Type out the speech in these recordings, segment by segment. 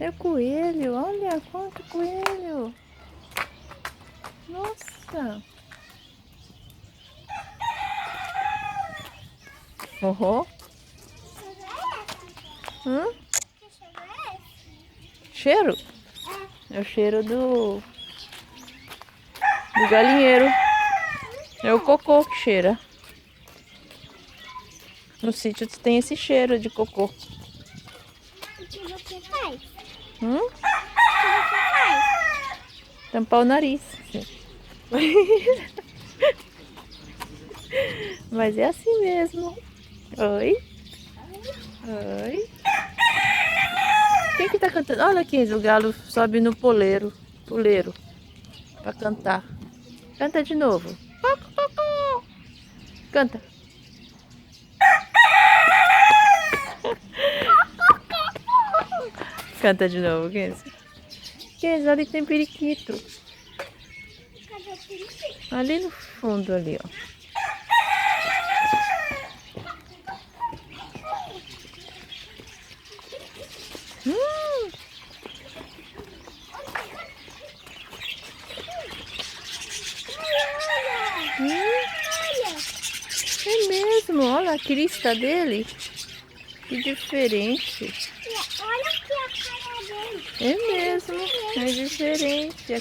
É o coelho, olha quanto coelho. Nossa. Oh. Cheiro? É o cheiro do galinheiro. É o cocô que cheira. No sítio tem esse cheiro de cocô. O que você faz? Hum? O que você faz? Tampar o nariz. Mas é assim mesmo. Oi? Oi? Quem que tá cantando? Olha aqui, o galo sobe no poleiro. Puleiro. Pra cantar. Canta de novo. Canta. Canta de novo, Kenzie. Kenzie, ali tem periquito. Cadê o periquito? Ali no fundo, ali, ó. Hum, hum, Olha! é mesmo, olha a crista dele. Que diferente. Olha aqui a cara dele. É mesmo, é diferente. A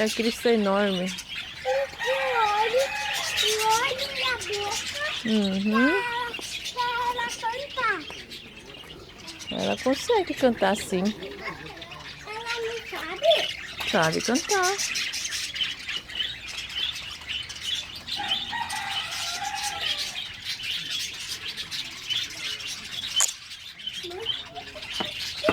crista enorme. O olho e a boca Uhum. pra ela cantar. Ela consegue cantar sim. Ela não sabe? Sabe cantar.